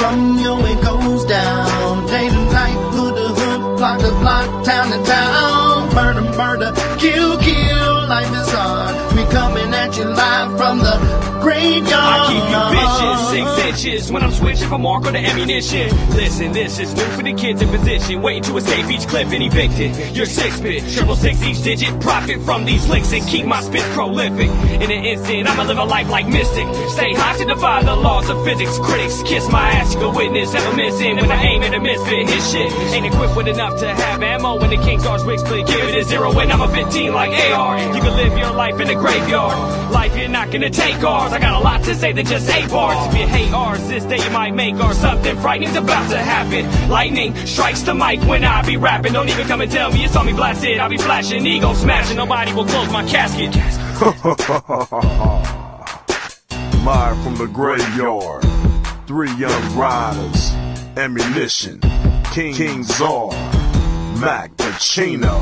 from, yo, it goes down. Day to night, hood to hood, block to block, town to town. Murder, murder, kill, kill, life is hard. We coming at you live from the graveyard. I keep you bitches 6 inches when I'm switching from mark to ammunition. Listen, this is new for the kids in position, waiting to escape each clip and evicted. You're 6-bit, 666 each digit, profit from these licks and keep my spits prolific. In an instant, I'ma live a life like Mystic. Stay high to defy the laws of physics. Critics kiss my ass, you can witness ever missing when I aim at a misfit. His shit ain't equipped with enough to have ammo when the King's Arch wig split. Give it a 0 and I'm a 15 like AR. You can live your life in the graveyard. Life, you're not gonna take ours. I got a lot to say that just 8 bars. If you hate ours, this day you might make ours. Something frightening's about to happen. Lightning strikes the mic when I be rapping. Don't even come and tell me you saw me blasted. I'll be flashing, ego smashing. Nobody will close my casket. Live from the graveyard, 3 young riders, ammunition, King Czar, Mac Pacino.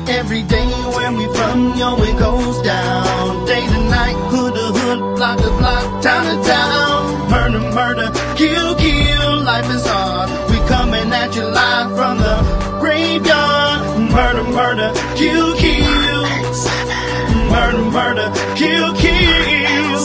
Every day where we from, yo, it goes down. Day to night, hood to hood, block to block, town to town. Murder, murder, kill, kill, life is hard. We coming at you live from the graveyard. Murder, murder, kill, kill. Murder, murder, kill, kill.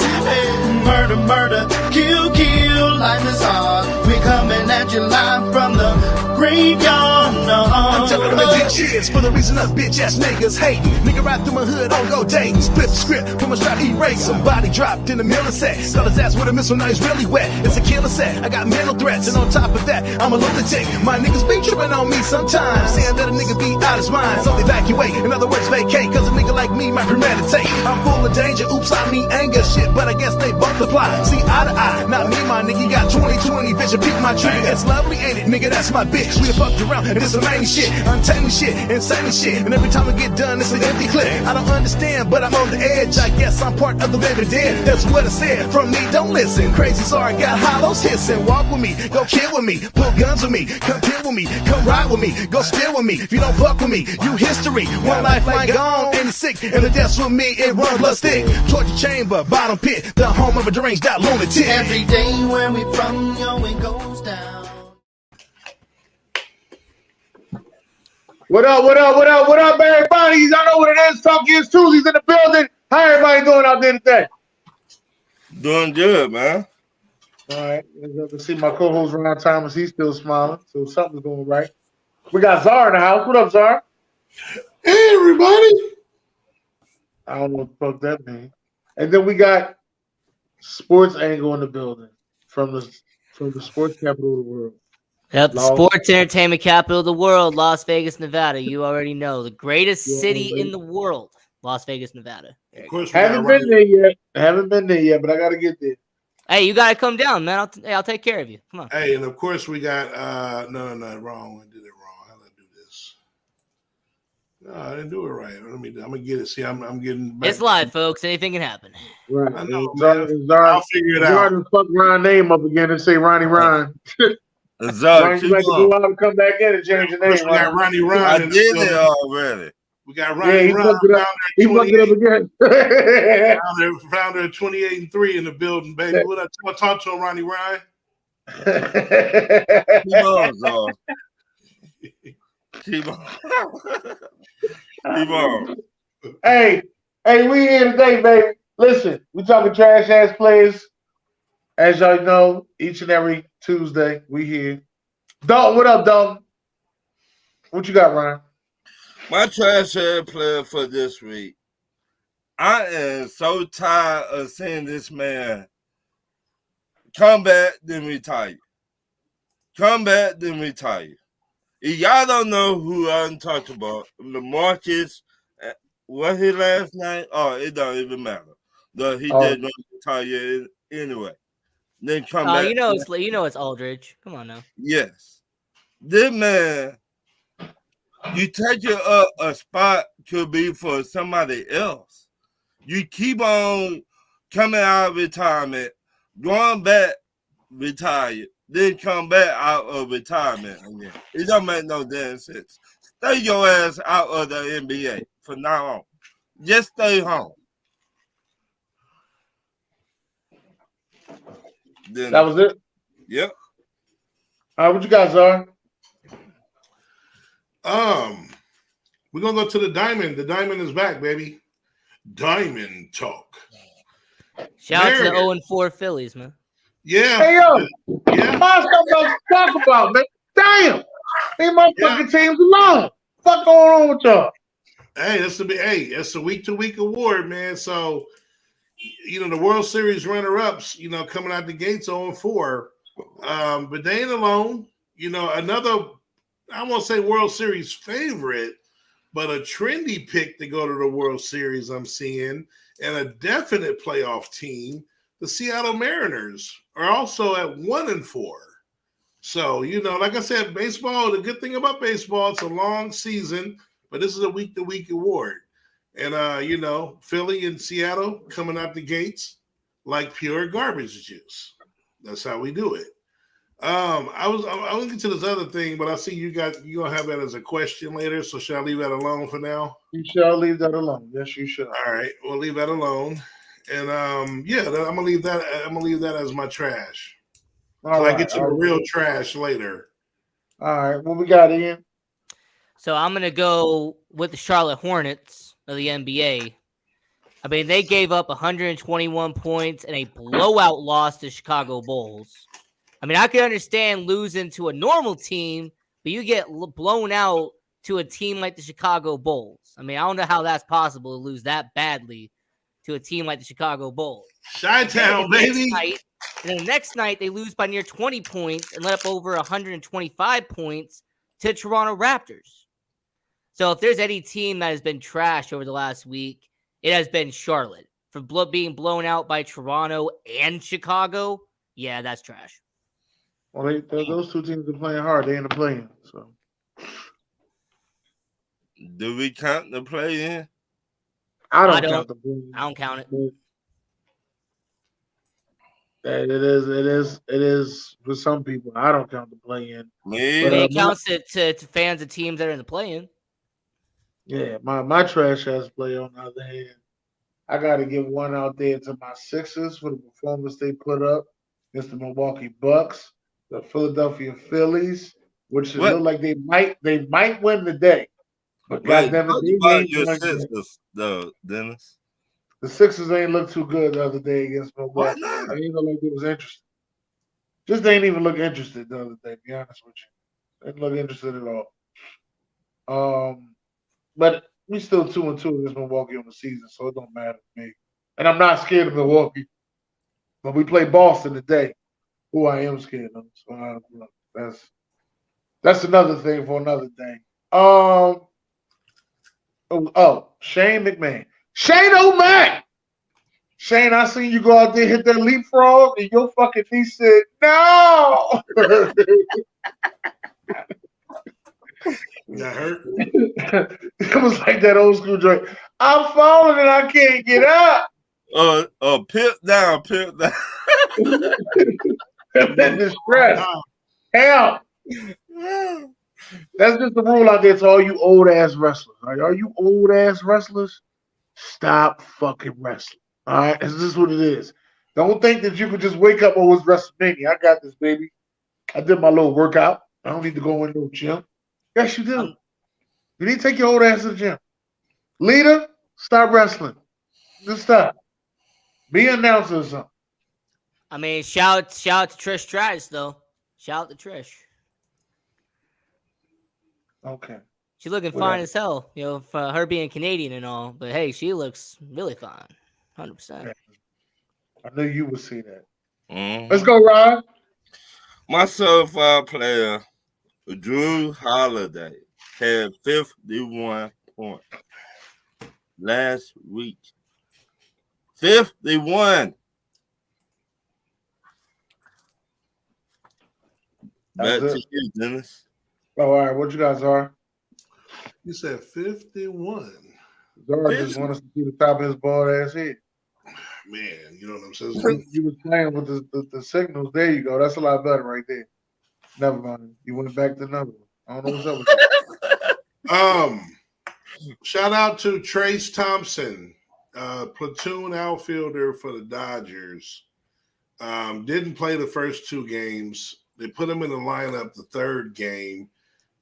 Murder, murder, kill, kill, life is hard. We coming at you live from the graveyard. I'm telling them it bitches for the reason us bitch ass niggas hating. Nigga right through my hood on go dating. Split the script from a strap erase. Somebody dropped in the middle of sex. Got his ass with a missile, now he's really wet. It's a killer set. I got mental threats, and on top of that, I'm a lunatic. My niggas be tripping on me sometimes, saying that a nigga be out his mind. So they evacuate, in other words, vacate. Cause a nigga like me might premeditate. I'm full of danger, oops, I mean anger shit, but I guess they both apply. See eye to eye, not me, my nigga. You got 20/20 vision, peek my trigger. It's lovely, ain't it, nigga? That's my bitch. We done fucked around, and this some main shit, untaming shit, insane shit. And every time I get done, it's an empty clip. I don't understand, but I'm on the edge. I guess I'm part of the living dead. That's what I said. From me, don't listen. Crazy, sorry, got hollows hissing. Walk with me, go kill with me, pull guns with me, come kill with me, come ride with me, go spill with me. If you don't fuck with me, you history. One lifeline gone, and it's sick. And the death's with me, it run blood stick. Torture chamber, bottom pit, the home of a deranged out lunatic. Every day where we from, yo, it goes down. What up, everybody? Y'all know what it is. Talk is Tuesdays in the building. How everybody doing out there today? Doing good, man. All right. Let's see my co-host Ron Thomas. He's still smiling, so something's going right. We got Czar in the house. What up, Czar? Hey, everybody. I don't know what the fuck that means. And then we got Sports Angle in the building from the sports capital of the world. Yep, sports entertainment capital of the world, Las Vegas, Nevada. You already know the greatest city in the world, Las Vegas, Nevada. Of course, Haven't been there yet, but I got to get there. Hey, you got to come down, man. I'll take care of you. Come on. Hey, and of course we got no, wrong. I did it wrong. How did I do this? No, I didn't do it right. I'm gonna get it. See, I'm getting back. It's live, folks. Anything can happen. Right. I know, I'll figure it out. to fuck Ron name up again and say Ronnie Ron. Czar, you like to go out and come back in and change the name. We got Ronnie Ron. I did it already. We got Ronnie Ron. He fucked it up again. Founder of 28-3 in the building, baby. What I talk to him, Ronnie Ryan? Keep on, Czar. Keep on. Keep on. Hey, we here today, baby. Listen, we talking trash ass players. As y'all know, each and every Tuesday, we here. Dalton, what up, Dalton? What you got, Ryan? My trash head player for this week. I am so tired of seeing this man come back, then retire. Come back, then retire. If y'all don't know who I'm talking about, LaMarcus, what his last name? Oh, it don't even matter. Though he did not retire anyway. Then come back. You know it's Aldridge. Come on now. Yes. This man, you take it up a spot could be for somebody else. You keep on coming out of retirement, going back, retired, then come back out of retirement again. It don't make no damn sense. Stay your ass out of the NBA from now on. Just stay home. That was it? Yep. All right, what you guys are? We're gonna go to the Diamond. The Diamond is back, baby. Diamond Talk. Shout out to the Marion. 0-4 Phillies, man. Yeah. Hey, yo. Yeah. Find something else to talk about, man. Damn. Leave my fucking teams alone. Fuck going on with y'all? Hey, it's a week-to-week award, man. So, the World Series runner-ups, coming out the gates 0-4. But they ain't alone. Another, I won't say World Series favorite, but a trendy pick to go to the World Series I'm seeing, and a definite playoff team, the Seattle Mariners, are also at 1-4. So, like I said, baseball, the good thing about baseball, it's a long season, but this is a week-to-week award. And, Philly and Seattle coming out the gates like pure garbage juice. That's how we do it. I was going to get to this other thing, but I see you're going to have that as a question later, so shall I leave that alone for now? You shall leave that alone. Yes, you should. All right, we'll leave that alone. And, I'm going to leave that as my trash. All I right, get to the real trash later. All right, what we got, Ian? So I'm going to go with the Charlotte Hornets of the NBA. I mean, they gave up 121 points in a blowout loss to Chicago Bulls. I mean, I can understand losing to a normal team, but you get blown out to a team like the Chicago Bulls. I mean, I don't know how that's possible to lose that badly to a team like the Chicago Bulls. Chi-Town, baby. And then the next night, they lose by near 20 points and let up over 125 points to Toronto Raptors. So if there's any team that has been trashed over the last week, it has been Charlotte. For being blown out by Toronto and Chicago, yeah, that's trash. Well, those two teams are playing hard. They ain't playing. So, do we count the play in? I don't count the play. I don't count it. It is for some people. I don't count the play in. It counts to fans of teams that are in the play-in. Yeah, my trash ass play on the other hand. I got to give one out there to my Sixers for the performance they put up against the Milwaukee Bucks, the Philadelphia Phillies, which it look like they might win today. But goddamn it, they ain't your Sixers, though, Dennis. The Sixers ain't look too good the other day against Milwaukee. Why not? They ain't look like it was interesting. Just they ain't even look interested the other day, to be honest with you. They didn't look interested at all. But we still 2-2 against Milwaukee on the season, so it don't matter to me. And I'm not scared of Milwaukee. But we play Boston today, who I am scared of. So that's another thing for another thing. Shane McMahon. Shane O'Mac! Shane, I seen you go out there hit that leapfrog, and your fucking niece said, no! That hurt? It was like that old school joint. I'm falling and I can't get up. Pip down. Distress. Help. That's just the rule out there to all you old ass wrestlers. Right? All you old ass wrestlers, stop fucking wrestling. All right, this is what it is. Don't think that you could just wake up, oh, it's WrestleMania. I got this, baby. I did my little workout. I don't need to go into a gym. Yes, you do. You need to take your old ass to the gym. Leader, stop wrestling. Just stop. Be an announcer or something. I mean, shout out to Trish Stratus, though. Shout out to Trish. Okay. She's looking fine as hell, for her being Canadian and all. But hey, she looks really fine. 100%. I knew you would see that. Mm-hmm. Let's go, Ryan. My so-far player, Drew Holiday, had 51 points last week. 51. Back to you, Dennis. Oh, all right. What you guys are? You said 51. Zara just want us to see the top of his bald ass head. Man, you know what I'm saying? You was playing with the signals. There you go. That's a lot better right there. Never mind. You went back to number. I don't know what's up with that. Shout out to Trace Thompson, platoon outfielder for the Dodgers. Didn't play the first 2 games. They put him in the lineup the 3rd game,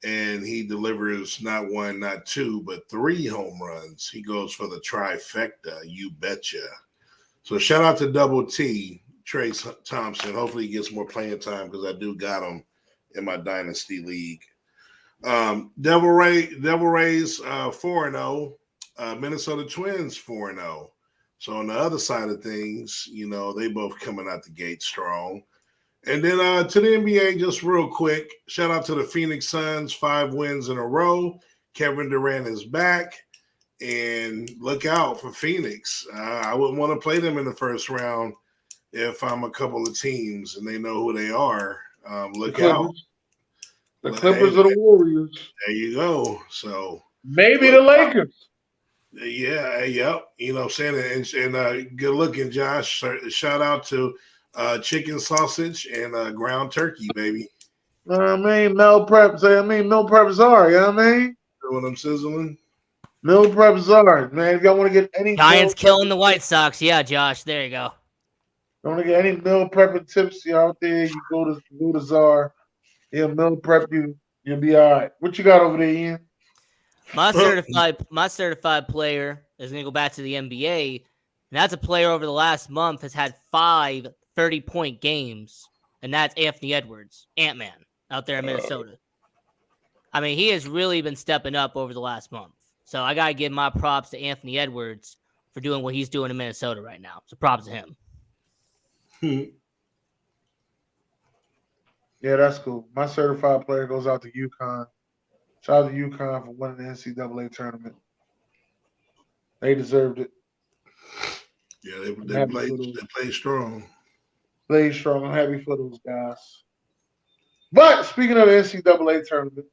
and he delivers not 1, not 2, but 3 home runs. He goes for the trifecta, you betcha. So shout out to Double T, Trace Thompson. Hopefully he gets more playing time because I do got him in my Dynasty League. Devil Rays 4-0. Minnesota Twins 4-0. So on the other side of things, they both coming out the gate strong. And then to the NBA, just real quick, shout out to the Phoenix Suns, 5 wins in a row. Kevin Durant is back. And look out for Phoenix. I wouldn't want to play them in the first round if I'm a couple of teams and they know who they are. Look out. The Clippers or the Warriors. There you go. So maybe the Lakers. Yeah, yep. You know what I'm saying? And good looking, Josh. Shout out to chicken sausage and ground turkey, baby. Meal prep. Meal prep Czar. You know what I mean? You know what I'm sizzling? Meal prep Czar, man. If y'all want to get any Giants killing the White Sox, yeah, Josh. There you go. Want to get any meal prepping tips out there? You go to Czar. He'll meal prep you. You'll be all right. What you got over there, Ian? My certified player is going to go back to the NBA, and that's a player over the last month has had 5 30-point games, and that's Anthony Edwards, Ant-Man, out there in Minnesota. I mean, he has really been stepping up over the last month. So I got to give my props to Anthony Edwards for doing what he's doing in Minnesota right now. So props to him. Yeah, that's cool. My certified player goes out to UConn. Shout out to UConn for winning the NCAA tournament. They deserved it. Yeah, they played strong. Played strong. I'm happy for those guys. But speaking of the NCAA tournament,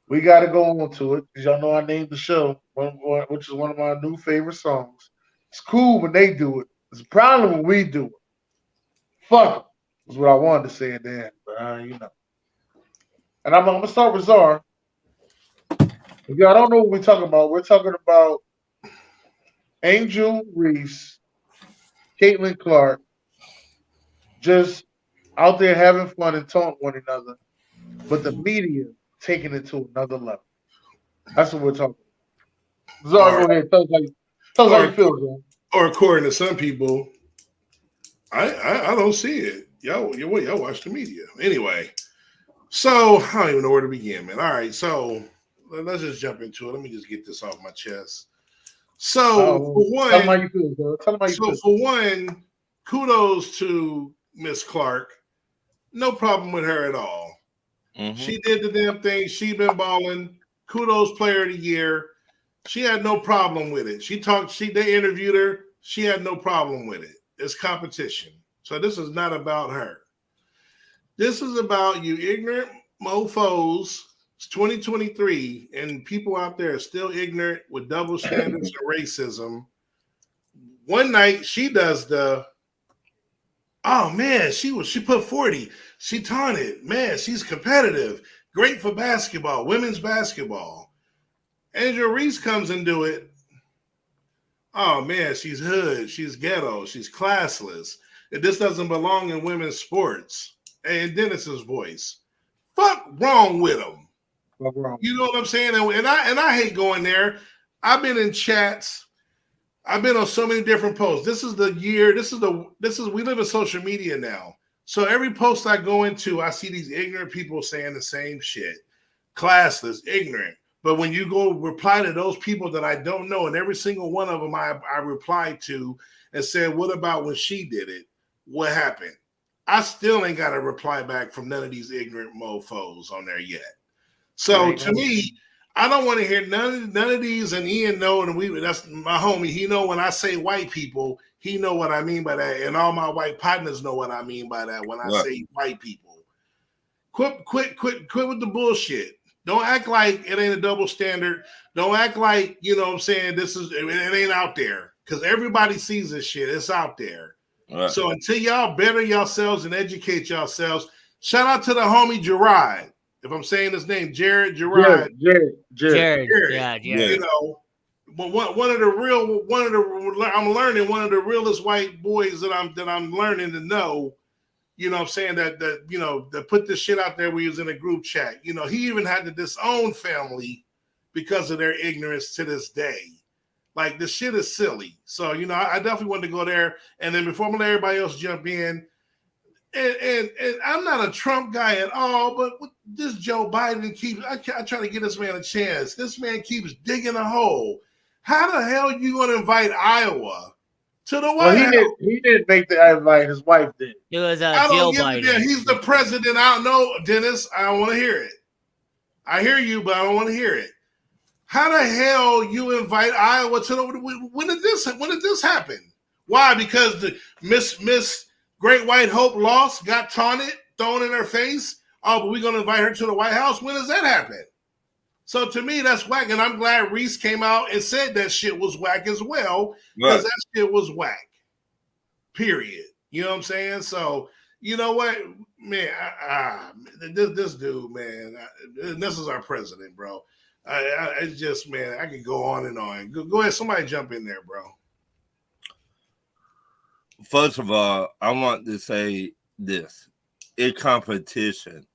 we got to go on to it because y'all know I named the show, which is one of my new favorite songs. It's cool when they do it. It's a problem when we do it. Fuck them, is what I wanted to say at the end, but And I'm going to start with Czar. If y'all don't know what we're talking about, we're talking about Angel Reese, Caitlin Clark, just out there having fun and taunting one another, but the media taking it to another level. That's what we're talking about. Czar, go ahead. Tell us how you feel, bro. Or according to some people, I don't see it. Y'all watch the media. Anyway, so I don't even know where to begin, man. All right, so let's just jump into it. Let me just get this off my chest. So for one, tell them how you feel, bro. For one, kudos to Miss Clark. No problem with her at all. Mm-hmm. She did the damn thing. She been balling. Kudos player of the year. She had no problem with it. They interviewed her. She had no problem with it. It's competition. So this is not about her. This is about you ignorant mofos. It's 2023, and people out there are still ignorant with double standards and racism. One night she does she put 40. She taunted. Man, she's competitive. Great for basketball, women's basketball. Angel Reese comes and do it. Oh, man, she's hood. She's ghetto. She's classless. This doesn't belong in women's sports. And Dennis's voice. Fuck wrong with them. You know what I'm saying? And I hate going there. I've been in chats. I've been on so many different posts. This is the year. We live in social media now. So every post I go into, I see these ignorant people saying the same shit. Classless, ignorant. But when you go reply to those people that I don't know, and every single one of them I replied to and said, what about when she did it? What happened? I still ain't got a reply back from none of these ignorant mofos on there yet. So to me, I don't want to hear none of these. And Ian know, and that's my homie. He know when I say white people, he know what I mean by that. And all my white partners know what I mean by that when I say white people. Quit with the bullshit. Don't act like it ain't a double standard. Don't act like, you know what I'm saying, it ain't out there. Because everybody sees this shit. It's out there. Right. So until y'all better yourselves and educate yourselves, shout out to the homie Gerard. If I'm saying his name, Jared Gerard. Jared. Yeah, Jared. You know, one of the I'm learning one of the realest white boys that I'm learning to know. You know what I'm saying, that put this shit out there when he was in a group chat. You know, he even had to disown family because of their ignorance to this day. Like, this shit is silly. So, you know, I definitely wanted to go there. And then before I'm gonna let everybody else jump in, and I'm not a Trump guy at all, but this Joe Biden keeps, I try to give this man a chance. This man keeps digging a hole. How the hell you gonna invite Iowa to the White House? He didn't make the invite. His wife did. It was I Jill don't give a Biden. damn. He's the president. I don't know, Dennis. I don't want to hear it. I hear you, but I don't want to hear it. How the hell you invite Iowa to the? When did this happen? Why? Because the Miss Great White Hope lost, got taunted, thrown in her face. Oh, but we're gonna invite her to the White House. When does that happen? So to me, that's whack, and I'm glad Reese came out and said that shit was whack as well, because that shit was whack. Period. You know what I'm saying? So you know what, man? This dude, man. This is our president, bro. It's just, man. I could go on and on. Go ahead, somebody jump in there, bro. First of all, I want to say this: it's competition.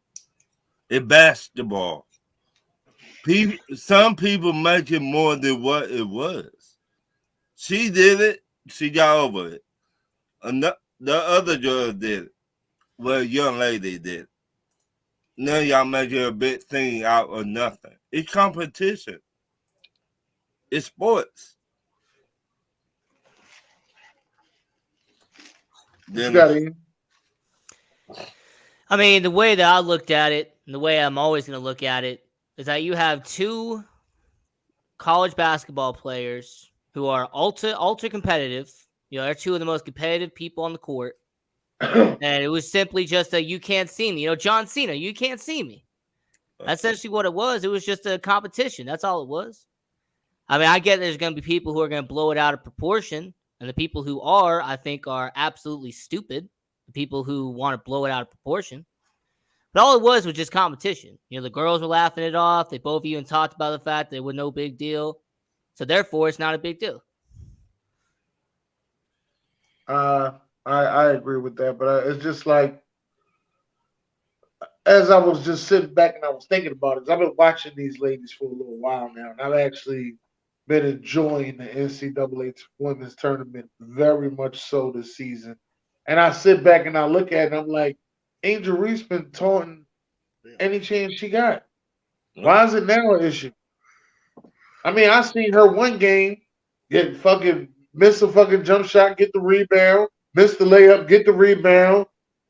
It's basketball. Some people make it more than what it was. She did it. She got over it. The other girl did it. Well, young lady did it. Now y'all making a big thing out of nothing. It's competition. It's sports. I mean, the way that I looked at it, and the way I'm always going to look at it, is that you have two college basketball players who are ultra competitive. You know, they're two of the most competitive people on the court. And it was simply just a you can't see me. You know, John Cena, you can't see me. That's essentially what it was. It was just a competition. That's all it was. I mean, I get there's going to be people who are going to blow it out of proportion. And the people who are, I think, are absolutely stupid. The people who want to blow it out of proportion. But all it was just competition. You know, the girls were laughing it off. They both even talked about the fact that it was no big deal. So therefore, it's not a big deal. I agree with that, but it's just like, as I was just sitting back and I was thinking about it, I've been watching these ladies for a little while now, and I've actually been enjoying the NCAA women's tournament very much so this season. And I sit back and I look at it, and I'm like, Angel Reese been taunting any chance she got. Why is it now an issue? I mean, I seen her one game get fucking miss a fucking jump shot, get the rebound, miss the layup, get the rebound,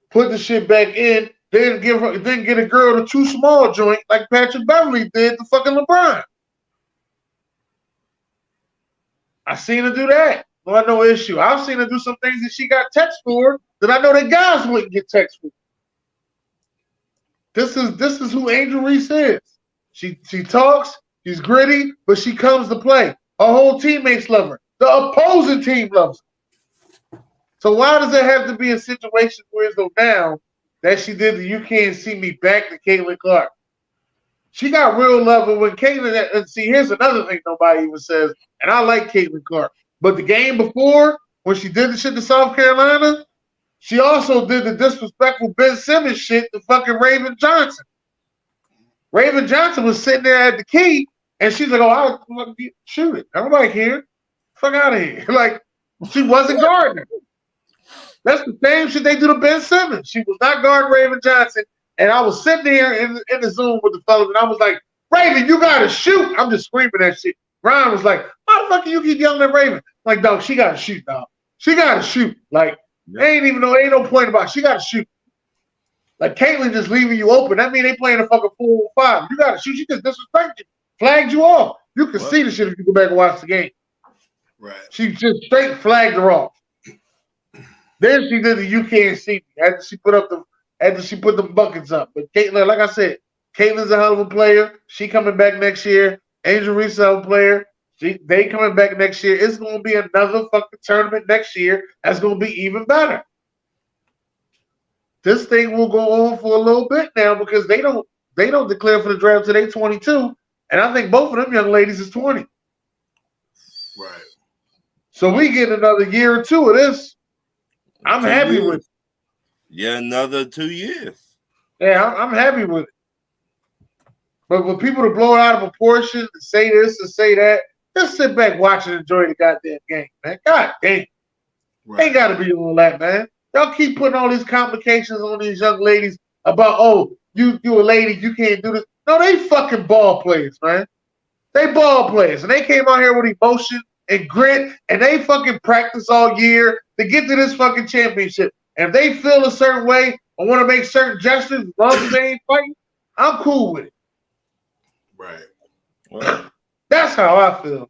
put the shit back in, then get a girl the too small joint like Patrick Beverly did to fucking LeBron. I seen her do that. No issue. I've seen her do some things that she got text for that I know that guys wouldn't get text for. This is who Angel Reese is. She talks, she's gritty, but she comes to play. Her whole teammates love her. The opposing team loves her. So why does it have to be a situation where it's now that she did the "you can't see me" back to Caitlin Clark? She got real love, and when Caitlin, and see, here's another thing nobody even says, and I like Caitlin Clark, but the game before, when she did the shit to South Carolina, she also did the disrespectful Ben Simmons shit to fucking Raven Johnson. Raven Johnson was sitting there at the key, and she's like, "Oh, I'll shoot it. Nobody care. Fuck out of here." Like, she wasn't guarding her. That's the same shit they do to Ben Simmons. She was not guarding Raven Johnson. And I was sitting there in the Zoom with the fellas, and I was like, "Raven, you gotta shoot." I'm just screaming that shit. Ryan was like, "Why the fuck do you keep yelling at Raven?" Like, dog, she gotta shoot, dog. She gotta shoot. Like, ain't no point about it. She gotta shoot. Like, Caitlin just leaving you open. That mean they playing a fucking 4-5. You gotta shoot. She just disrespected you. Flagged you off. You can see the shit if you go back and watch the game. Right. She just straight flagged her off. Then she did the "you can't see me" after she put the buckets up. But Caitlin, like I said, Caitlin's a hell of a player. She coming back next year. Angel Reese is a hell of a player. They coming back next year. It's going to be another fucking tournament next year that's going to be even better. This thing will go on for a little bit now because they don't declare for the draft till they 22, and I think both of them young ladies is 20. Right. So we get another year or two of this. I'm 2 happy years. with it. Yeah, another 2 years. Yeah, I'm happy with it. But for people to blow it out of proportion and say this and say that, just sit back, watch, and enjoy the goddamn game, man. God damn. Right. Ain't got to be all that, man. Y'all keep putting all these complications on these young ladies about, oh, you a lady, you can't do this. No, they fucking ball players, man. They ball players. And they came out here with emotion and grit, and they fucking practice all year to get to this fucking championship. And if they feel a certain way or want to make certain gestures as long as they ain't fighting, I'm cool with it. Right. Well, That's how I feel.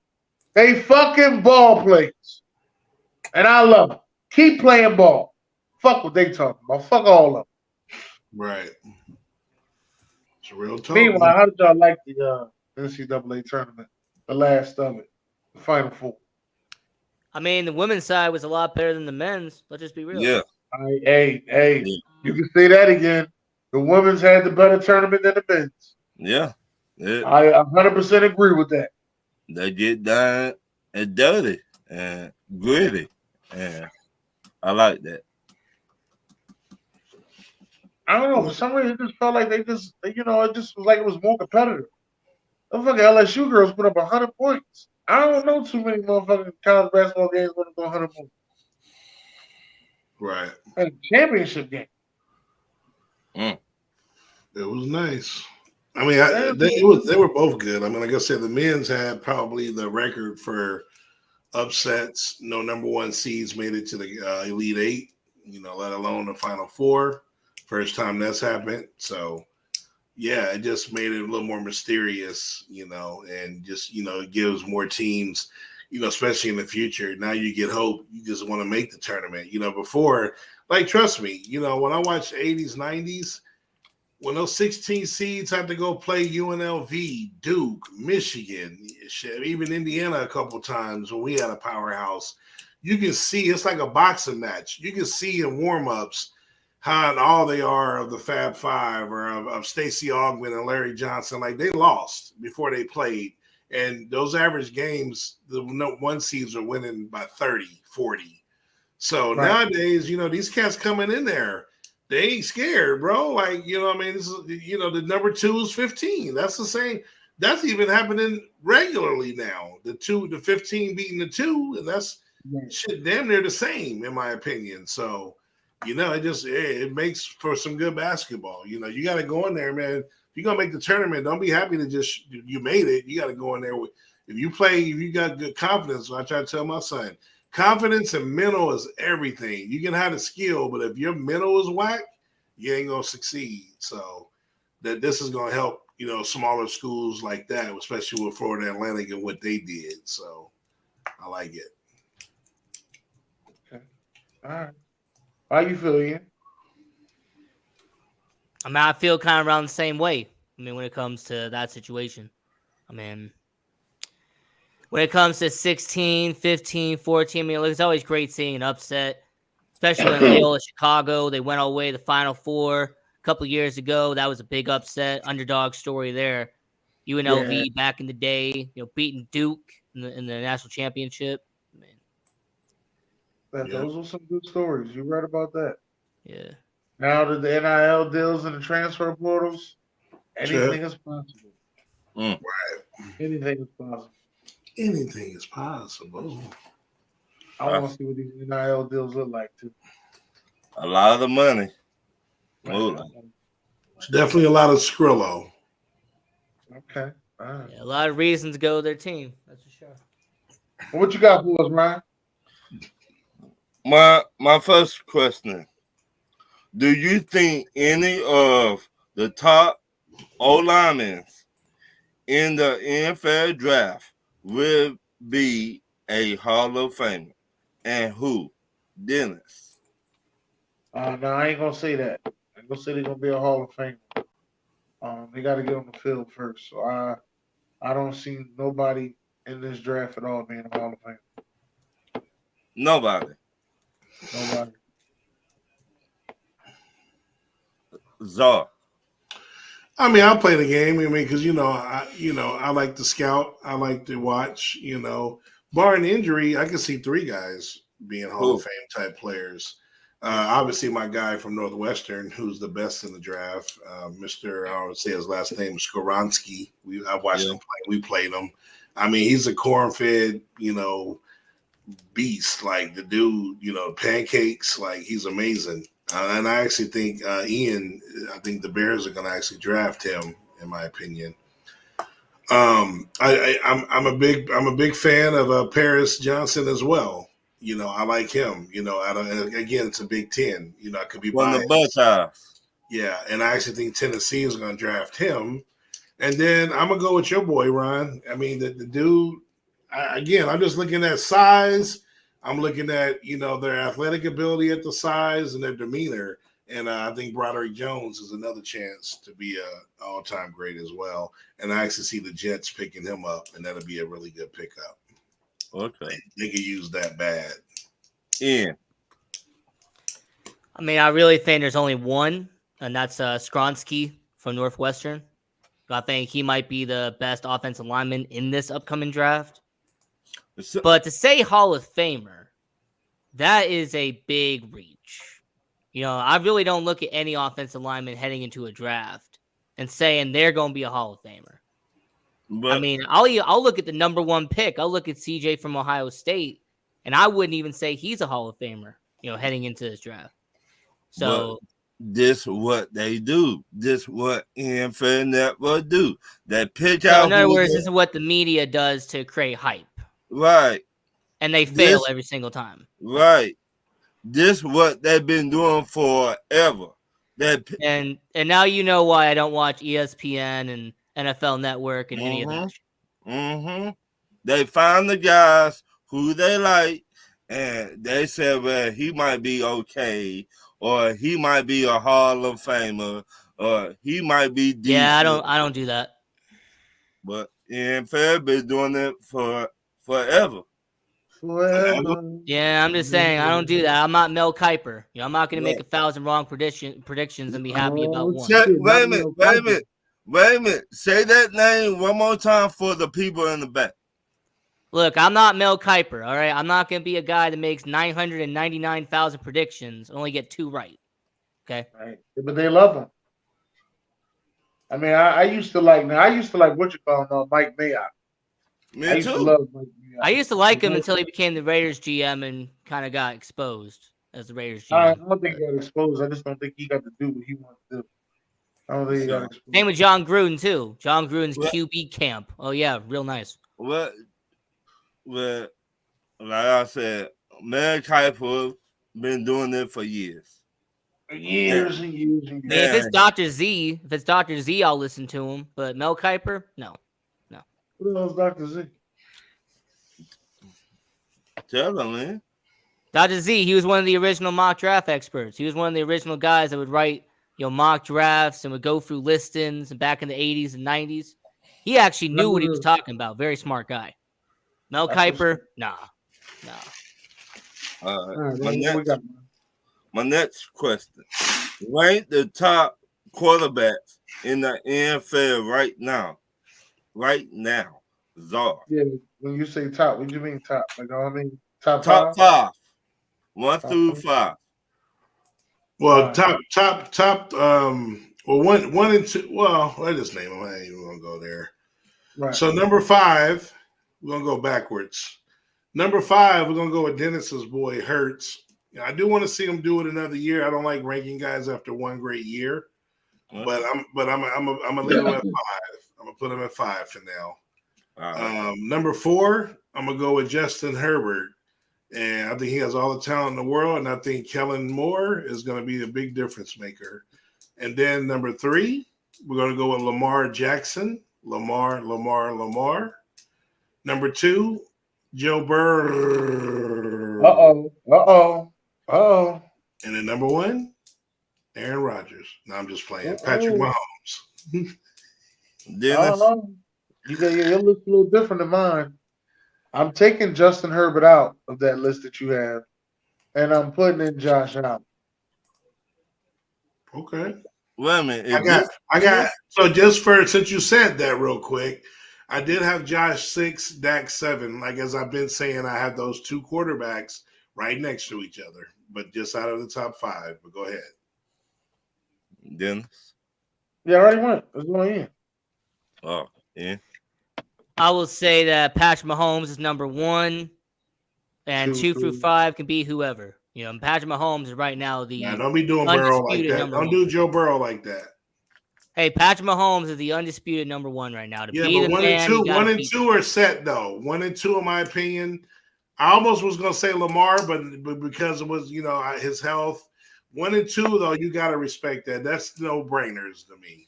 They fucking ball players. And I love them. Keep playing ball. Fuck what they talking about. Fuck all of them. Right. It's a real talk. Meanwhile, how did y'all like the NCAA tournament? The last of it. The Final Four. I mean, the women's side was a lot better than the men's. Let's just be real. yeah. Hey, Yeah. you can say that again. The women's had the better tournament than the men's. Yeah. I 100% agree with that. They get down and dirty and gritty. And I like that. I don't know. For some reason, it just felt like it just was like it was more competitive. The fucking LSU girls put up 100 points. I don't know too many motherfucking college basketball games going to go 100 points. Right. Like a championship game. It was nice. I mean, they were both good. I mean, like I said, the men's had probably the record for upsets. No number one seeds made it to the Elite Eight, let alone the Final Four. First time that's happened. So, yeah, it just made it a little more mysterious, and just, it gives more teams, especially in the future. Now you get hope. You just want to make the tournament. Before, like, trust me, when I watched 80s, 90s, when those 16 seeds had to go play UNLV, Duke, Michigan, even Indiana a couple times when we had a powerhouse, you can see it's like a boxing match. You can see in warm-ups how in all they are of the Fab Five or of Stacey Augmon and Larry Johnson. Like, they lost before they played. And those average games, the one seeds are winning by 30, 40. So nowadays, these cats coming in there, they ain't scared, bro. Like, this is, the number 2 is 15. That's the same. That's even happening regularly now. The 15 beating the 2, and that's shit damn near the same, in my opinion. So, it makes for some good basketball. You got to go in there, man. If you're going to make the tournament, don't be happy to just, you made it. You got to go in there with, if you got good confidence. I try to tell my son, confidence and mental is everything. You can have the skill, but if your mental is whack, you ain't going to succeed. So this is going to help, smaller schools like that, especially with Florida Atlantic and what they did. So I like it. Okay. All right. How you feel, Ian? I mean, I feel kind of around the same way. I mean, when it comes to that situation. I mean, when it comes to 16, 15, 14, I mean, it's always great seeing an upset, especially when Loyola Chicago, they went all the way to the Final Four a couple years ago. That was a big upset, underdog story there. UNLV back in the day, beating Duke in the national championship. Those were some good stories. You read about that. Yeah. Now that the NIL deals and the transfer portals, anything is possible. Right. Anything is possible. Anything is possible. I want to see what these NIL deals look like, too. A lot of money. It's definitely a lot of Skrillo. Okay. All right. Yeah, a lot of reasons to go to their team. That's for sure. Well, what you got for us, Ryan? My first question: do you think any of the top O-linemen in the NFL draft will be a Hall of Famer, and who? Dennis. No, I ain't gonna say that. I ain't gonna say they're gonna be a Hall of Famer. They got to get on the field first. So I don't see nobody in this draft at all being a Hall of Famer. Nobody. Czar. I mean, I'll play the game. I mean, because I like to scout. I like to watch. barring injury, I can see 3 guys being Hall of Fame type players. Obviously, my guy from Northwestern, who's the best in the draft, Mr. I don't say his last name, Skoronski. I watched him play. We played him. I mean, he's a corn-fed, beast. Like the dude, pancakes. Like he's amazing. And I actually think Ian. I think the Bears are going to actually draft him, in my opinion. I'm a big fan of Paris Johnson as well. I like him. Again, it's a Big Ten. I could be biased. The Buckeyes. Yeah, and I actually think Tennessee is going to draft him. And then I'm gonna go with your boy Ron. I mean, the dude. I'm just looking at size. I'm looking at their athletic ability at the size and their demeanor. And I think Broderick Jones is another chance to be a all-time great as well. And I actually see the Jets picking him up, and that'll be a really good pickup. Okay, they could use that bad. Yeah. I mean, I really think there's only one, and that's Skronsky from Northwestern. I think he might be the best offensive lineman in this upcoming draft. But to say Hall of Famer, that is a big reach. I really don't look at any offensive lineman heading into a draft and saying they're going to be a Hall of Famer. But, I mean, I'll look at the number 1 pick. I'll look at CJ from Ohio State, and I wouldn't even say he's a Hall of Famer, heading into this draft. So this what they do. This what NFL Network do. They pick so out. In other words, this is what the media does to create hype. Right. And they fail every single time. Right. This what they've been doing forever. And now you know why I don't watch ESPN and NFL Network and any of that shit. Mm-hmm. They find the guys who they like, and they say, well, he might be okay, or he might be a Hall of Famer, or he might be decent. Yeah, I don't do that. But NFL been doing it forever. Yeah, I'm just saying I don't do that. I'm not Mel Kiper. I'm not going to make 1,000 wrong predictions and be happy about one. Wait a minute. Say that name one more time for the people in the back. Look, I'm not Mel Kiper, all right? I'm not going to be a guy that makes 999,000 predictions and only get 2 right. Okay? Right. But they love him. I mean, I used to like what you call Mike Mayock. Me I used too. to love Mike Mayock. I used to like him until he became the Raiders GM and kind of got exposed as the Raiders GM. I don't think he got exposed. I just don't think he got to do what he wanted to do. I don't think he got exposed. Same with John Gruden, too. John Gruden's QB camp. Oh, yeah, real nice. Well, like I said, Mel Kiper been doing it for years. Years and years. I mean, if it's Dr. Z, I'll listen to him. But Mel Kiper, no. Who knows Dr. Z? Tell him, man. Dr. Z, he was one of the original mock draft experts. He was one of the original guys that would write, mock drafts and would go through listings and back in the 80s and 90s. He actually knew what he was talking about. Very smart guy. Mel Kiper, nah. My next question. Rank the top quarterbacks in the NFL right now. Czar. Yeah, when you say top, what do you mean top? Like, I mean top 5. 1 through 5. Well, top. Well, one and 2. Well, I just name them. I ain't even gonna go there. Right. So number 5, we're gonna go backwards. Number 5, we're gonna go with Dennis's boy Hurts. I do want to see him do it another year. I don't like ranking guys after one great year, but I'm gonna leave him at 5. I'm gonna put him at 5 for now. Number 4, I'm gonna go with Justin Herbert, and I think he has all the talent in the world, and I think Kellen Moore is gonna be a big difference maker. And then number 3, we're gonna go with Lamar Jackson. Lamar. Number 2, Joe Burrow. Uh-oh. And then number 1, Aaron Rodgers. No, I'm just playing. Patrick Mahomes. Dennis. Your list a little different than mine. I'm taking Justin Herbert out of that list that you have, and I'm putting in Josh Allen. Okay. Wait a minute. I got. So just since you said that real quick, I did have Josh 6, Dak 7. Like as I've been saying, I have those two quarterbacks right next to each other, but just out of the top 5. But go ahead. Dennis? Yeah, I already went. Let's go in. Oh, yeah. I will say that Patrick Mahomes is number 1, and 2 through 5 can be whoever. You know, Patrick Mahomes is right now the Don't be doing Burrow like that. Don't do Joe Burrow like that. Hey, Patrick Mahomes is the undisputed number 1 right now. Yeah, but 1 and 2 are set though. 1 and 2, in my opinion. I almost was gonna say Lamar, but because it was his health. 1 and 2 though, you got to respect that. That's no brainers to me.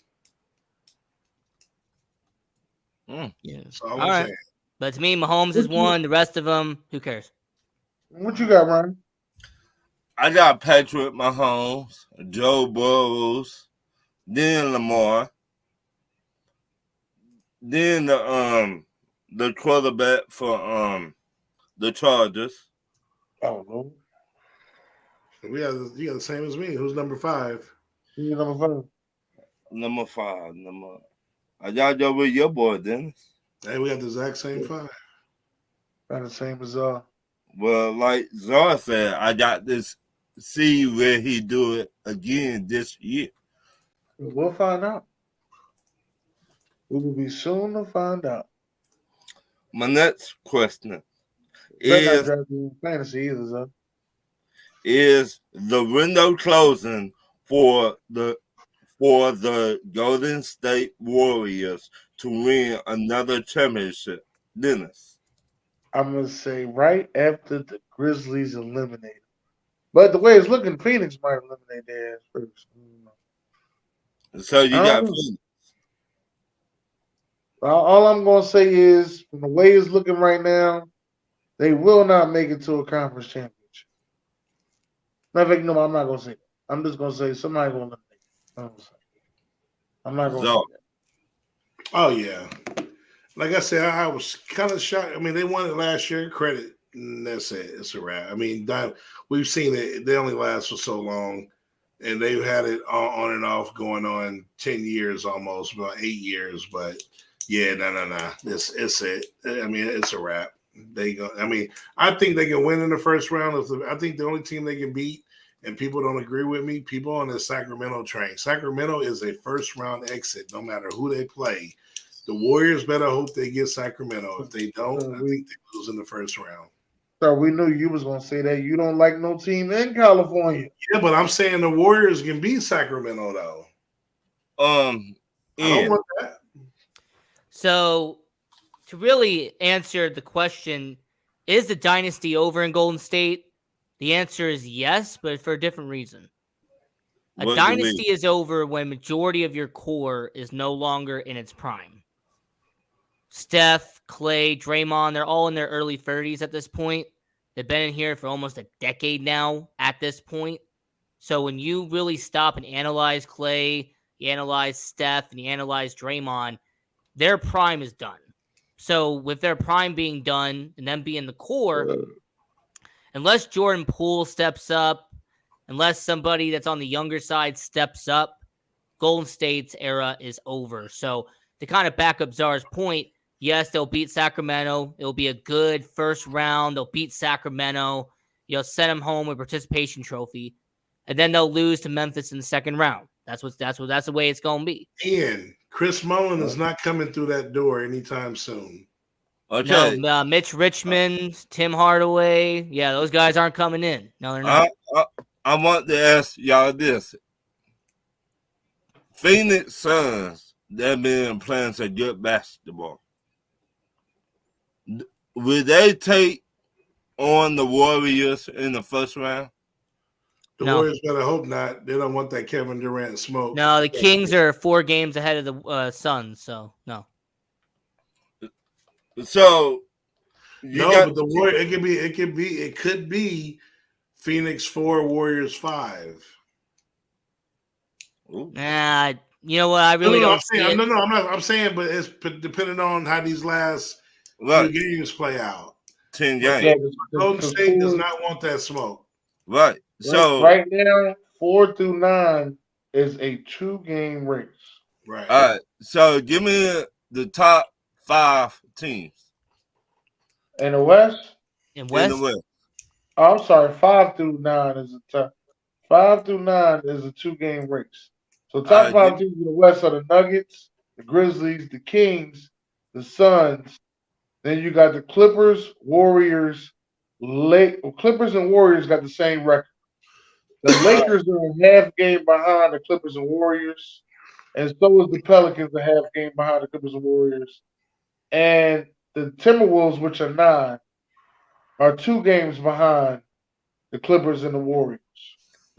Yeah. So all right. Saying. But to me, Mahomes is 1. The rest of them, who cares? What you got, Ryan? I got Patrick Mahomes, Joe Burrows, then Lamar, then the quarterback for the Chargers. Oh no. You got the same as me. Who's number 5? You number 5. Number 5. I got you with your boy, Dennis. Hey, we got the exact same 5. Got the same as Well, like Zara said, I got this. See where he do it again this year. We'll find out. We will be soon to find out. My next question is fantasy either, so. Is the window closing for the Golden State Warriors to win another championship? Dennis. I'm gonna say right after the Grizzlies eliminate. But the way it's looking, Phoenix might eliminate their ass first. So you got Phoenix. All I'm going to say is, from the way it's looking right now, they will not make it to a conference championship. I'm not going to say that. I'm just going to say somebody going to eliminate it. I'm not going to say that. Oh, yeah. Like I said, I was kind of shocked. I mean, they won it last year. Credit. And that's it. It's a wrap. I mean, we've seen it. They only last for so long. And they've had it on and off going on 10 years almost, about 8 years. But, yeah, no. It's it. I mean, it's a wrap. I think they can win in the first round. I think the only team they can beat, and people don't agree with me, people on the Sacramento train. Sacramento is a first-round exit no matter who they play. The Warriors better hope they get Sacramento. If they don't, I think they lose in the first round. So we knew you was going to say that. You don't like no team in California. Yeah, but I'm saying the Warriors can beat Sacramento, though. I don't want that. So, to really answer the question, is the dynasty over in Golden State? The answer is yes, but for a different reason. A dynasty is over when majority of your core is no longer in its prime. Steph, Clay, Draymond, they're all in their early 30s at this point. They've been in here for almost a decade now at this point. So when you really stop and analyze Clay, you analyze Steph, and you analyze Draymond, their prime is done. So with their prime being done and them being the core, unless Jordan Poole steps up, unless somebody that's on the younger side steps up, Golden State's era is over. So to kind of back up Zara's point, yes, they'll beat Sacramento. It'll be a good first round. They'll beat Sacramento. Send them home with a participation trophy, and then they'll lose to Memphis in the second round. That's the way it's going to be. Ian, Chris Mullin is not coming through that door anytime soon. Okay. No, Mitch Richmond, Tim Hardaway, yeah, those guys aren't coming in. No, they're not. I want to ask y'all this: Phoenix Suns, they've been playing some good basketball. Will they take on the Warriors in the first round? The Warriors better hope not. They don't want that Kevin Durant smoke. No, the Kings are 4 games ahead of the Suns, so no. So but the Warriors, it could be Phoenix 4, Warriors 5. Nah, you know what? I really don't see it. I'm saying, but it's depending on how these last few games play out. 10 games. Golden State does not want that smoke. Right. So right now, 4 through 9 is a 2-game race. Right. All right. So give me the top 5 teams In the West? In in West? the West. Oh, I'm sorry, 5 through 9 is a top. 5 through 9 is a 2-game race. So top Uh, 5 teams in the West are the Nuggets, the Grizzlies, the Kings, the Suns. Then you got the Clippers, Warriors. Clippers and Warriors got the same record. The Lakers are a half game behind the Clippers and Warriors, and so is the Pelicans a half game behind the Clippers and Warriors. And the Timberwolves, which are 9, are 2 games behind the Clippers and the Warriors.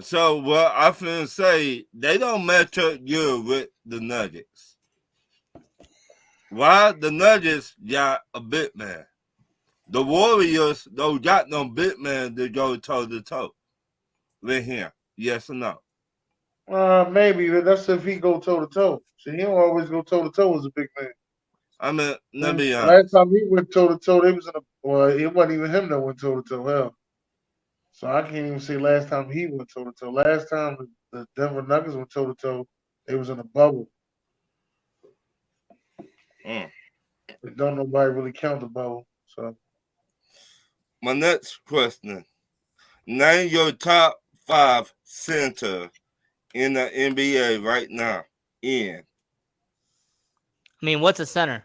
so what I finna say, they don't match up good with the Nuggets. Why? The Nuggets got a big man. The Warriors don't got no big man to go toe to toe with him. Yes or no? Maybe that's if he go toe to toe. See, he don't always go toe to toe as a big man. I mean, let me be Last honest. time he went toe to toe, they was in a well, it wasn't even him that went toe to toe. Hell, so I can't even say last time he went toe to toe. Last time the Denver Nuggets went toe to toe, they was in a bubble. But don't nobody really count the bubble. So My next question. Name your top 5 center in the NBA right now. I mean, what's a center?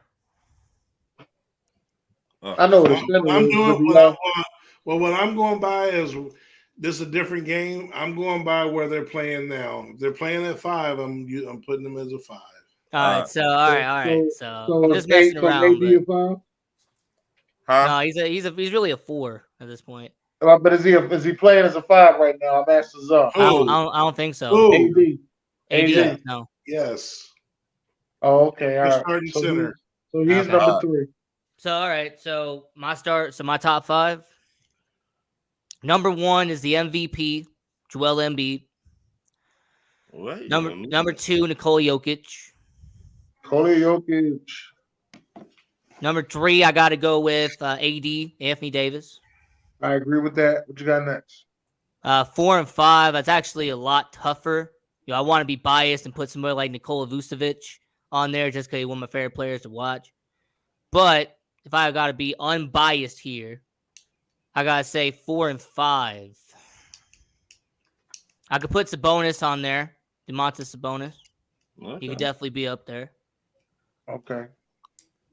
I know what a center I'm is. doing But what I'm going by is this is a different game. I'm going by where they're playing now. If they're playing at 5, I'm putting them as a 5. All right. So all right. So I'm just messing around. Maybe a 5. Huh? No, he's really a 4 at this point. But is he playing as a 5 right now? I'm asking Zah. I don't think so. Who? AD. No. Yes. Oh, okay. All He's right. starting So center. he's Okay. number 3. So all right. So my top 5. Number 1 is the MVP, Joel Embiid. Wait, Number 2, Nikola Jokic. Number 3, I got to go with AD, Anthony Davis. I agree with that. What you got next? 4 and 5, that's actually a lot tougher. I want to be biased and put somebody like Nikola Vucevic on there just because he's one of my favorite players to watch. But if I got to be unbiased here, I got to say 4 and 5. I could put Sabonis on there, DeMontis Sabonis. Okay. He could definitely be up there. Okay.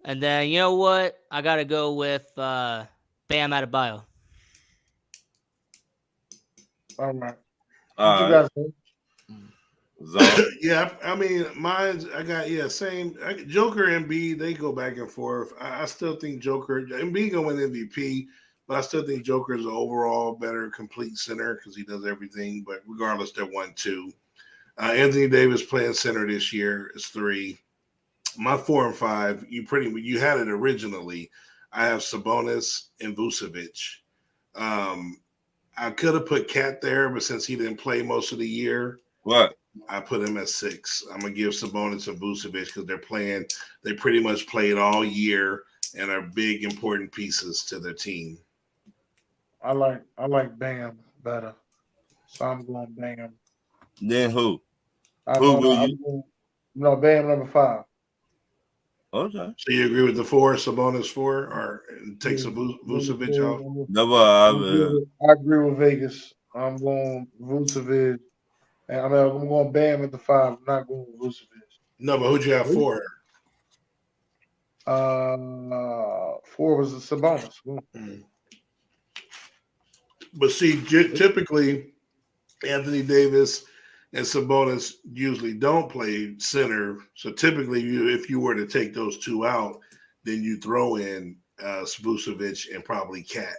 And then, you know what? I got to go with Bam Adebayo. All right. All What you guys think? Yeah, I mean, same. Joker and Embiid, they go back and forth. I still think Joker, Embiid gonna win MVP, but I still think Joker is an overall better complete center because he does everything. But regardless, they're 1-2. Anthony Davis playing center this year is 3. My 4 and 5, you had it originally. I have Sabonis and Vucevic. I could have put Cat there, but since he didn't play most of the year, what? I put him at 6. I'm gonna give Sabonis and Vucevic because they pretty much played all year and are big important pieces to their team. I like Bam better, so I'm going Bam. Then who? Bam number 5. Okay. So you agree with the 4, Sabonis 4, or takes Vucevic out? I agree with Vegas. I'm going Vucevic. And I'm going Bam at the 5. I'm not going with Vucevic. No, but who'd you have 4? 4 was the Sabonis. But see, typically Anthony Davis and Sabonis usually don't play center. So typically, if you were to take those 2 out, then you throw in Vucevic and probably Cat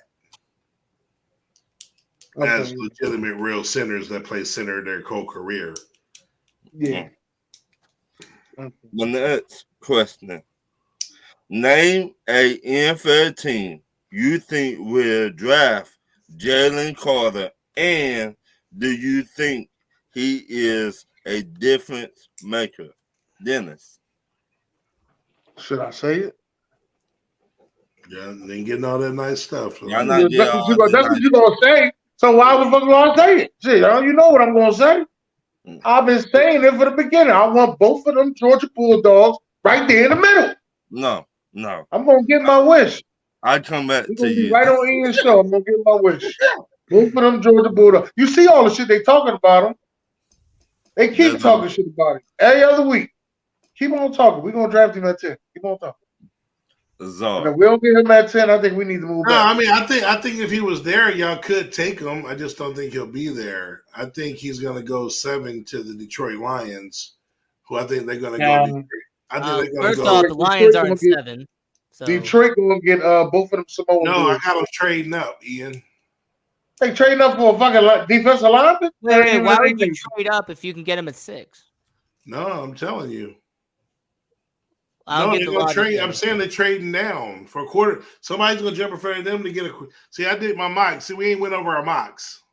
as legitimate real centers that play center their whole career. Yeah. The next question. Name a NFL team you think will draft Jalen Carter, and do you think he is a difference maker? Dennis. Should I say it? Yeah, they getting all that nice stuff. So. That's what you're going to say. So why the fuck do I say it? Shit, you know what I'm going to say. I've been saying it for the beginning. I want both of them Georgia Bulldogs right there in the middle. No. No. I'm gonna get my wish. I come back We're to gonna be you. right on Ian's show. I'm gonna get my wish. Both of them Georgia Bulldogs. You see all the shit they talking about him. They keep That's talking shit about him every other week. Keep on talking. We're gonna draft him at 10. Keep on talking. And if we don't get him at 10, I think we need to move No, back. I mean, I think if he was there, y'all could take him. I just don't think he'll be there. I think he's going to go 7 to the Detroit Lions, who I think they're going to go. I think they're going to First go. off, the Lions Detroit aren't gonna get- 7. So. Detroit gonna get both of them Samoan No, I boys. got them trading up, Ian. They trading up for a fucking defensive lineman? Wait, why would you trade up if you can get him at 6? No, I'm telling you. I don't No, get they're the gonna logic trade. there. I'm saying they're trading down for a quarter. Somebody's gonna jump in front of them to get a. See, I did my mocks. See, we ain't went over our mocks,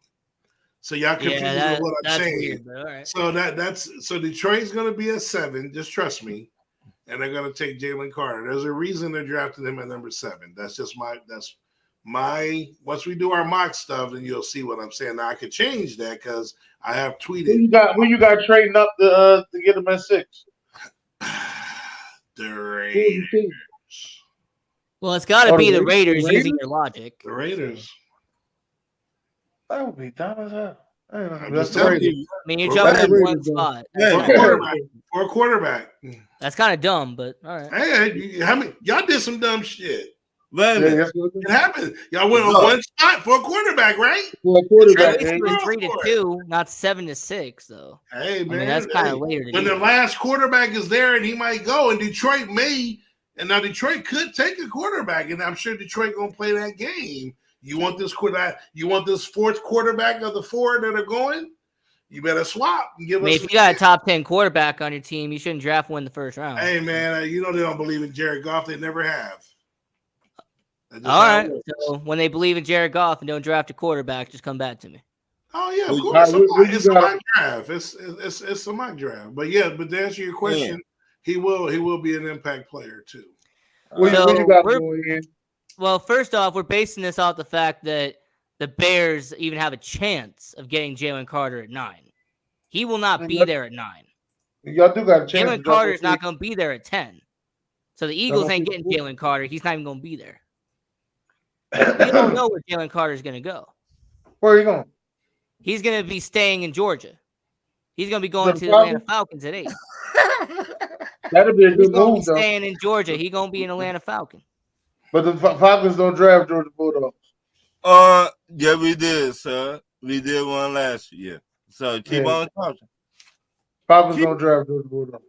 so y'all confused with what I'm that's saying. weird, but all right. So so Detroit's gonna be at 7. Just trust me, and they're gonna take Jalen Carter. There's a reason they're drafting him at number 7. That's just my. Once we do our mock stuff, then you'll see what I'm saying. Now I could change that because I have tweeted. Who you got trading up to get him at 6? The Raiders. Well, it's got to be the Raiders using your logic. The Raiders. That would be dumb as hell. Just telling you. I mean, you're jumping in one spot. For a quarterback. That's kind of dumb, but all right. Hey, how many y'all did some dumb shit? It happened. Y'all went on one spot for a quarterback, right? For a quarterback, it was 3 to 2, not 7 to 6, though. Hey, man, I mean, that's kind of later. When the last quarterback is there, and he might go, and Detroit may, and now Detroit could take a quarterback, and I'm sure Detroit gonna play that game. You want this quarterback? You want this fourth quarterback of the 4 that are going? You better swap and give us. If you got a top 10 quarterback on your team, you shouldn't draft one in the first round. Hey, man, you know they don't believe in Jared Goff. They never have. All right. So when they believe in Jared Goff and don't draft a quarterback, just come back to me. Oh yeah, of course. It's a mock draft. It's a mock draft. But yeah, but to answer your question, he will be an impact player too. Well, first off, we're basing this off the fact that the Bears even have a chance of getting Jalen Carter at 9. He will not be there at 9. Y'all do got a chance. Jalen Carter is not going to be there at 10. So the Eagles ain't getting Jalen Carter. He's not even going to be there. We don't know where Jalen Carter is going to go. Where are you going? He's going to be staying in Georgia. He's going to be going to the Atlanta Falcons at 8. That'd be a good move, though. Staying in Georgia. He's going to be an Atlanta Falcon. But the Falcons don't draft Georgia Bulldogs. Yeah, we did, sir. We did one last year. So keep on talking. Falcons don't draft Georgia Bulldogs.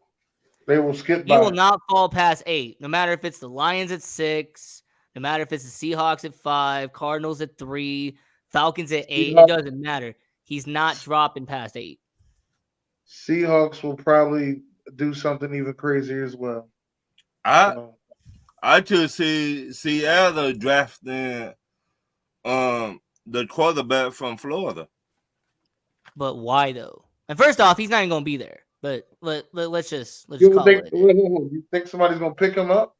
They will skip by. He will not fall past 8, no matter if it's the Lions at 6, no matter if it's the Seahawks at 5, Cardinals at 3, Falcons at 8. It doesn't matter. He's not dropping past 8. Seahawks will probably do something even crazier as well. I could see Seattle drafting the quarterback from Florida. But why though? And first off, he's not even going to be there. But let's just call it. You think somebody's going to pick him up?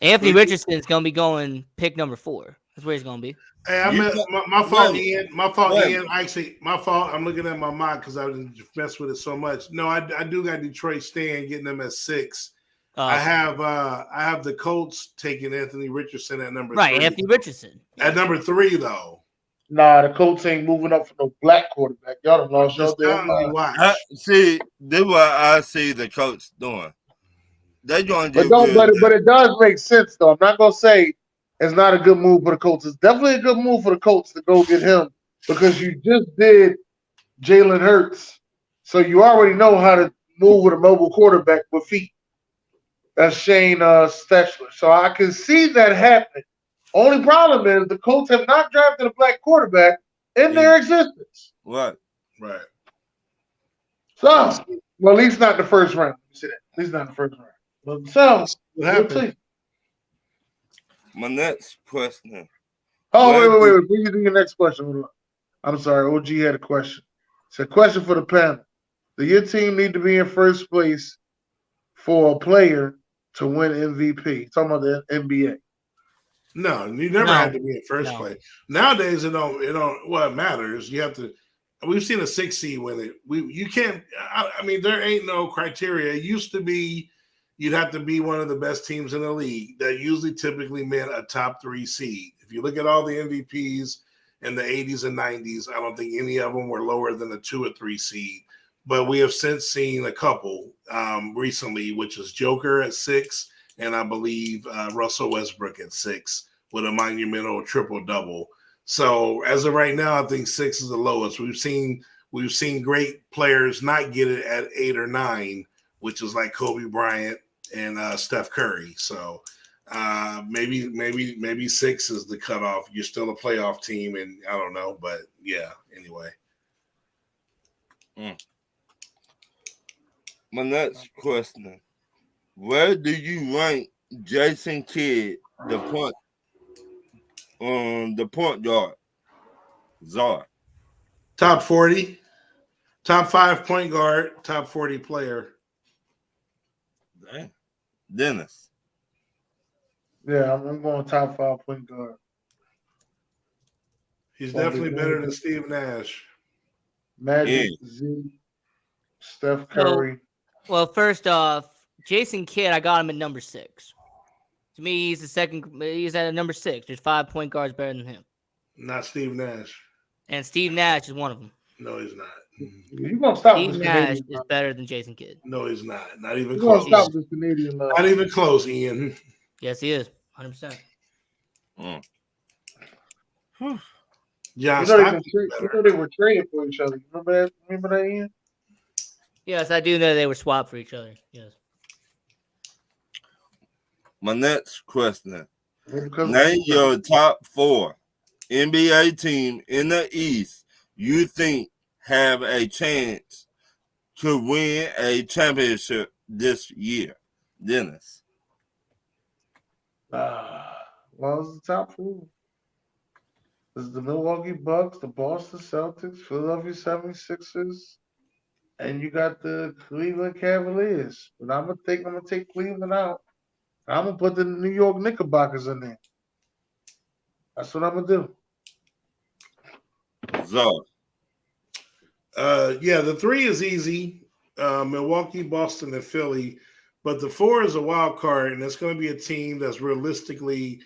Anthony Richardson's going to be going pick number 4. That's where he's going to be. Hey, my fault, Ian. My fault, Ian. Actually, my fault. I'm looking at my mock because I didn't mess with it so much. No, I do got Detroit staying, getting them at 6. I have the Colts taking Anthony Richardson at number 3. Right, Anthony Richardson. At number 3, though. Nah, the Colts ain't moving up for no black quarterback. Y'all done lost your damn mind. See, this is what I see the Colts doing. They're going to but it does make sense, though. I'm not going to say it's not a good move for the Colts. It's definitely a good move for the Colts to go get him because you just did Jalen Hurts. So you already know how to move with a mobile quarterback with feet. That's Shane Stetchler. So I can see that happening. Only problem is the Colts have not drafted a black quarterback in their existence. What? Right. So, well, at least not the first round. You see that? At least not the first round. But so, what happened? My next question. Oh, wait. Before you do your next question, I'm sorry. OG had a question. It's a question for the panel. Do your team need to be in first place for a player to win MVP? Talking about the NBA. No, you never had to be in first place. Nowadays, it don't. What matters? You have to. We've seen a 6 seed win it. You can't. I mean, there ain't no criteria. It used to be, you'd have to be one of the best teams in the league. That usually typically meant a top 3 seed. If you look at all the MVPs in the 80s and 90s, I don't think any of them were lower than a 2 or 3 seed. But we have since seen a couple recently, which is Joker at 6, and I believe Russell Westbrook at 6 with a monumental triple-double. So as of right now, I think 6 is the lowest. We've seen great players not get it at 8 or 9, which is like Kobe Bryant and Steph Curry. So maybe 6 is the cutoff. You're still a playoff team, and I don't know, but yeah. Anyway. My next question: where do you rank Jason Kidd, the point guard? Czar. Top 40, top 5 point guard, top 40 player. Dang. Dennis. Yeah, I'm going top 5 point guard. He's definitely better than Steve Nash. Magic, Z, Steph Curry. Well, first off, Jason Kidd, I got him at number 6. To me, he's the second. He's at number 6. There's 5 point guards better than him. Not Steve Nash. And Steve Nash is one of them. No, he's not. You gonna stop Steve this Nash Canadian, is better than Jason Kidd. No, he's not. Not even You close. gonna stop this Canadian love. Not even close, Ian. Yes, he is. 100%. John, you know they were trading for each other. Remember that, Ian? Yes, I do know they were swapped for each other. Yes. My next question: name your top 4 NBA team in the East you think have a chance to win a championship this year. Dennis. Well, it's the top 4. This is the Milwaukee Bucks, the Boston Celtics, Philadelphia 76ers, and you got the Cleveland Cavaliers. But I'm gonna take Cleveland out. I'm gonna put the New York Knickerbockers in there. That's what I'm gonna do. Czar. Yeah, the 3 is easy. Milwaukee, Boston, and Philly. But the 4 is a wild card, and it's going to be a team that's realistically,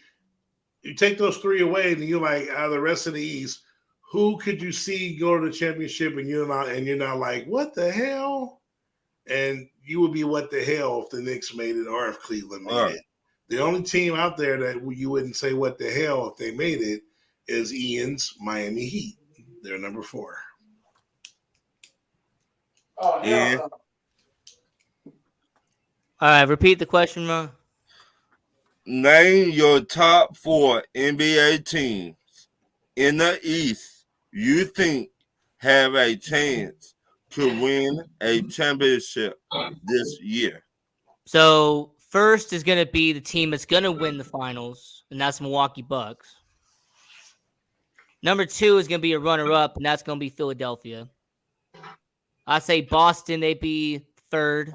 you take those 3 away, and you're like, out of the rest of the East, who could you see go to the championship, and you're not like, what the hell? And you would be what the hell if the Knicks made it or if Cleveland made it. The only team out there that you wouldn't say what the hell if they made it is Ian's Miami Heat. They're number 4. Oh, yeah. All right, repeat the question, Ron. Name your top 4 NBA teams in the East you think have a chance to win a championship this year. So first is going to be the team that's going to win the finals, and that's Milwaukee Bucks. Number 2 is going to be a runner-up, and that's going to be Philadelphia. I say Boston, they'd be 3rd.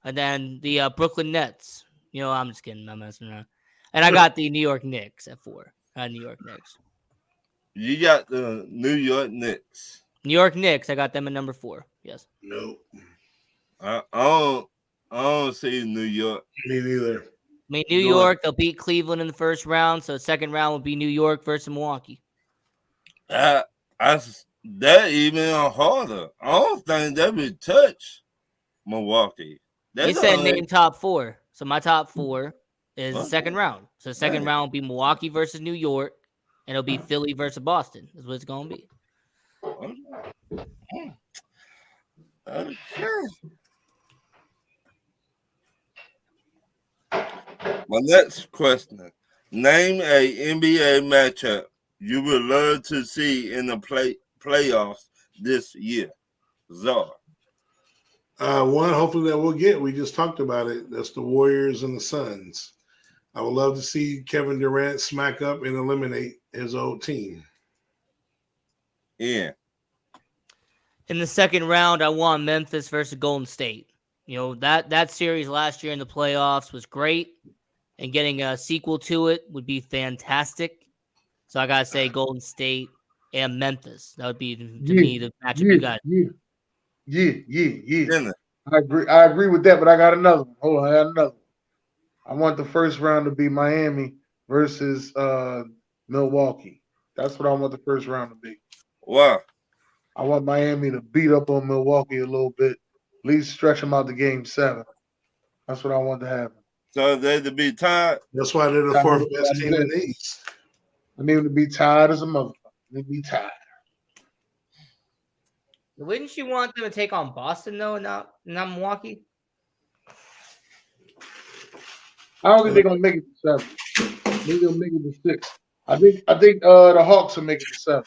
And then the Brooklyn Nets. You know, I'm just kidding. I'm messing around. And I got the New York Knicks at 4. New York Knicks. You got the New York Knicks. New York Knicks, I got them at number 4. Yes. Nope. I don't see New York. Me neither. I mean, New York, they'll beat Cleveland in the first round. So the second round will be New York versus Milwaukee. That even harder. I don't think they would touch Milwaukee. You said name top 4. So my top 4 is the second round. So the second round will be Milwaukee versus New York, and it'll be Philly versus Boston. Is what it's going to be. Okay. My next question: name a NBA matchup you would love to see in the playoffs this year. Czar. One, hopefully that we'll get. We just talked about it. That's the Warriors and the Suns. I would love to see Kevin Durant smack up and eliminate his old team. Yeah. In the second round, I want Memphis versus Golden State. You know, that series last year in the playoffs was great, and getting a sequel to it would be fantastic. So I got to say Golden State and Memphis. That would be, to me, the matchup you got. Yeah. I agree with that, but I got another one. Hold on, I got another one. I want the first round to be Miami versus Milwaukee. That's what I want the first round to be. Wow. I want Miami to beat up on Milwaukee a little bit, at least stretch them out to Game 7. That's what I want to happen. So they to be tied. That's why they're the fourth best team in the East. I need them to be tied as a motherfucker. They be tied. Wouldn't you want them to take on Boston though, not Milwaukee? I don't think they're gonna make it to 7. Maybe they'll make it to 6. I think the Hawks will make it to 7.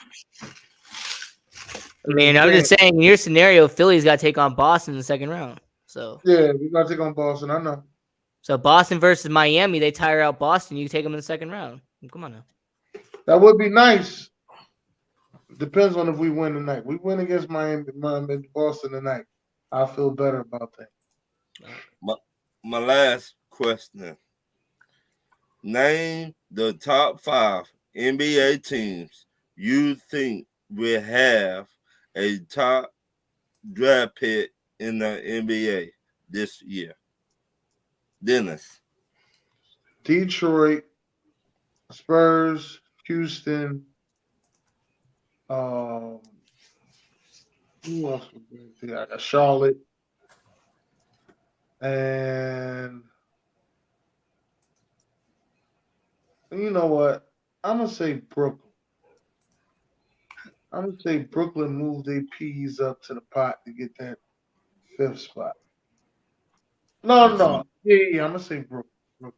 I mean, I'm just saying, in your scenario, Philly's got to take on Boston in the second round. So yeah, we gotta take on Boston. I know. So Boston versus Miami, they tire out Boston. You take them in the second round. Come on now. That would be nice. Depends on if we win tonight. We win against Miami, Boston tonight. I feel better about that. My last question. Name the top 5 NBA teams you think will have a top draft pick in the NBA this year. Dennis. Detroit, Spurs, Houston. Who else was there? I got Charlotte. And you know what? I'm going to say Brooklyn. I'm going to say Brooklyn moved their peas up to the pot to get that 5th spot. No. Yeah. I'm going to say Brooklyn.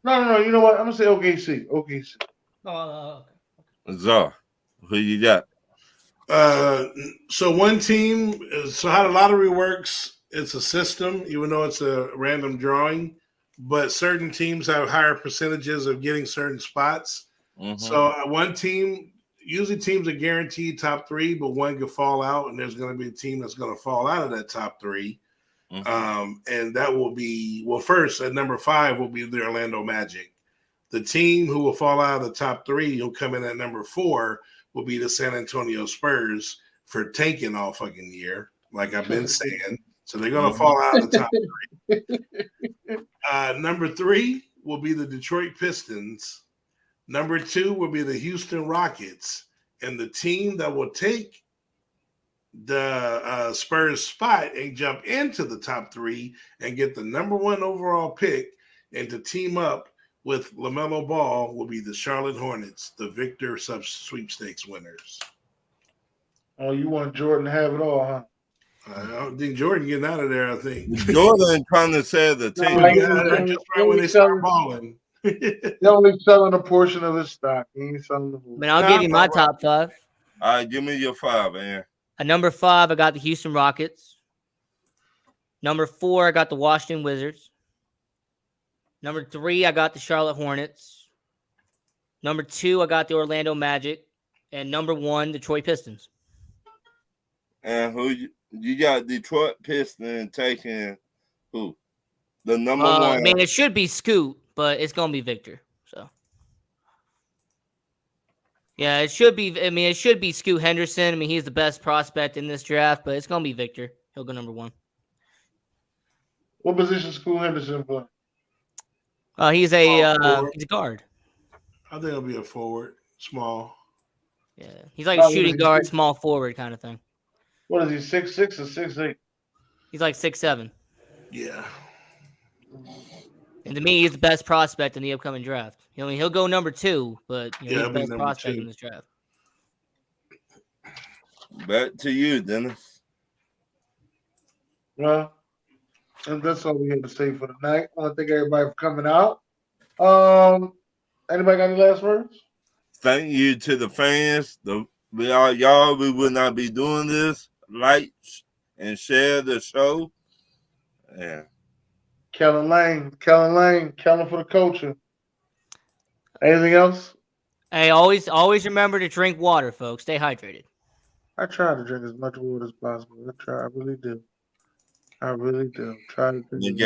No. You know what? I'm going to say OKC. Oh, okay. Zar, who you got? So one team, so how the lottery works, it's a system, even though it's a random drawing, but certain teams have higher percentages of getting certain spots. Mm-hmm. So one team, usually teams are guaranteed top 3, but one could fall out, and there's going to be a team that's going to fall out of that top 3. Mm-hmm. And that will be, well, first at number 5 will be the Orlando Magic. The team who will fall out of the top 3, who'll come in at number 4, will be the San Antonio Spurs for tanking all fucking year, like I've been saying. So they're going to fall out of the top 3. Number 3 will be the Detroit Pistons. Number 2 will be the Houston Rockets. And the team that will take the Spurs spot and jump into the top 3 and get the number 1 overall pick and to team up with LaMelo Ball will be the Charlotte Hornets, the Victor sweepstakes winners. Oh, you want Jordan to have it all, huh? I don't think Jordan getting out of there, I think. Jordan trying to sell the team. Just right when they start balling. He's only selling a portion of his stock. He ain't selling the whole. Man, I'll give you my top 5. All right, give me your 5, man. At number 5, I got the Houston Rockets. Number 4, I got the Washington Wizards. Number 3, I got the Charlotte Hornets. Number 2, I got the Orlando Magic. And number 1, Detroit Pistons. And who you got? Detroit Pistons taking who? The number 1. I mean, it should be Scoot, but it's going to be Victor. So, yeah, it should be. I mean, it should be Scoot Henderson. I mean, he's the best prospect in this draft, but it's going to be Victor. He'll go number 1. What position Scoot Henderson play? He's a guard. I think he'll be a forward, small. Yeah, he's like a shooting guard, small forward kind of thing. What is he, 6'6" or 6'8"? He's like 6'7". Yeah. And to me, he's the best prospect in the upcoming draft. I mean, he'll go number 2, but he's the best prospect in this draft. Back to you, Dennis. Well, and that's all we have to say for tonight. I want to thank everybody for coming out. Anybody got any last words? Thank you to the fans. We would not be doing this. Like and share the show. Yeah. Kellen Lane for the culture. Anything else? Hey, always remember to drink water, folks. Stay hydrated. I try to drink as much water as possible. I really do. Try to drink.